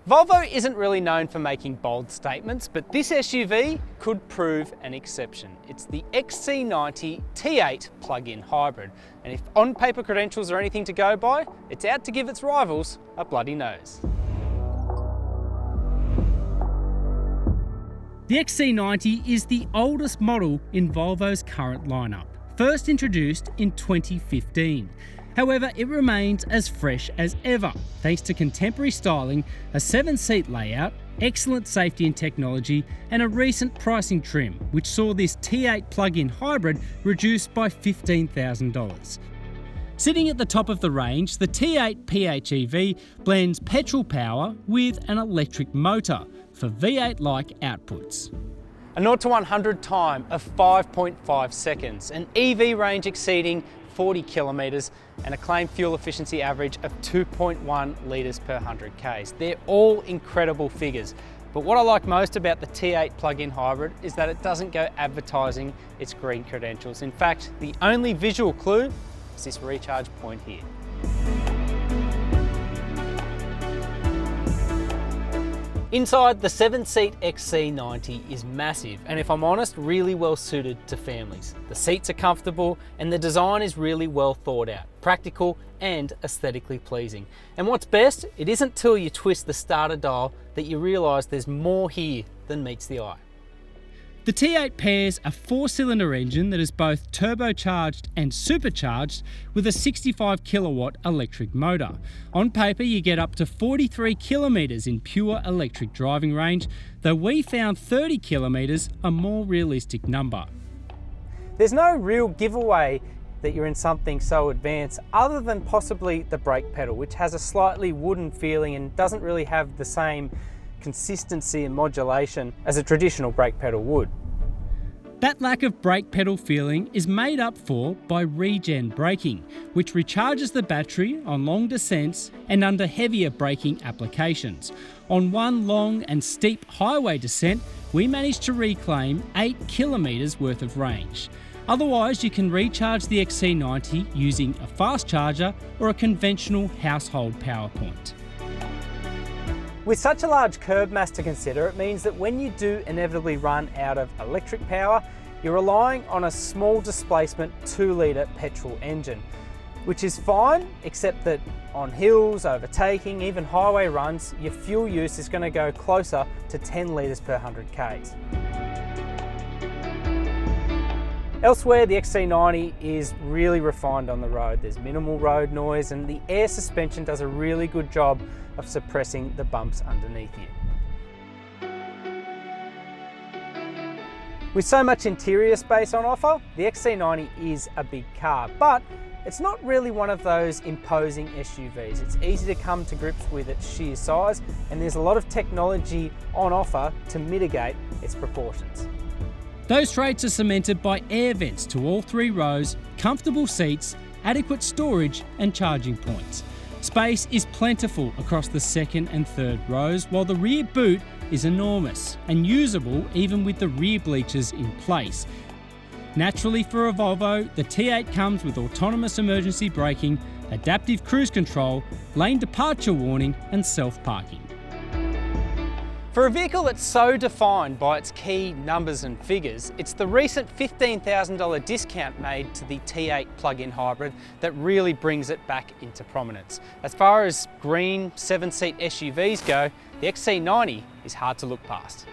Volvo isn't really known for making bold statements, but this SUV could prove an exception. It's the XC90 T8 plug-in hybrid, and if on-paper credentials are anything to go by, it's out to give its rivals a bloody nose. The XC90 is the oldest model in Volvo's current lineup, first introduced in 2015. However, it remains as fresh as ever, thanks to contemporary styling, a 7-seat layout, excellent safety and technology, and a recent pricing trim, which saw this T8 plug-in hybrid reduced by $15,000. Sitting at the top of the range, the T8 PHEV blends petrol power with an electric motor for V8-like outputs. A 0 to 100 time of 5.5 seconds, an EV range exceeding 40 kilometres, and a claimed fuel efficiency average of 2.1 litres per 100 k's. They're all incredible figures, but what I like most about the T8 plug-in hybrid is that it doesn't go advertising its green credentials. In fact, the only visual clue is this recharge point here. Inside, the 7-seat XC90 is massive and, if I'm honest, really well suited to families. The seats are comfortable and the design is really well thought out, practical and aesthetically pleasing. And what's best, it isn't till you twist the starter dial that you realise there's more here than meets the eye. The T8 pairs a 4-cylinder engine that is both turbocharged and supercharged with a 65 kilowatt electric motor. On paper, you get up to 43 kilometres in pure electric driving range, though we found 30 kilometres a more realistic number. There's no real giveaway that you're in something so advanced other than possibly the brake pedal, which has a slightly wooden feeling and doesn't really have the same consistency and modulation as a traditional brake pedal would. That lack of brake pedal feeling is made up for by regen braking, which recharges the battery on long descents and under heavier braking applications. On one long and steep highway descent, we managed to reclaim 8 kilometres worth of range. Otherwise, you can recharge the XC90 using a fast charger or a conventional household power point. With such a large curb mass to consider, it means that when you do inevitably run out of electric power, you're relying on a small displacement 2-litre petrol engine, which is fine, except that on hills, overtaking, even highway runs, your fuel use is going to go closer to 10 litres per 100 k's. Elsewhere, the XC90 is really refined on the road. There's minimal road noise and the air suspension does a really good job of suppressing the bumps underneath you. With so much interior space on offer, the XC90 is a big car, but it's not really one of those imposing SUVs. It's easy to come to grips with its sheer size, and there's a lot of technology on offer to mitigate its proportions. Those traits are cemented by air vents to all 3 rows, comfortable seats, adequate storage and charging points. Space is plentiful across the 2nd and 3rd rows, while the rear boot is enormous and usable even with the rear bleachers in place. Naturally, for a Volvo, the T8 comes with autonomous emergency braking, adaptive cruise control, lane departure warning and self-parking. For a vehicle that's so defined by its key numbers and figures, it's the recent $15,000 discount made to the T8 plug-in hybrid that really brings it back into prominence. As far as green 7-seat SUVs go, the XC90 is hard to look past.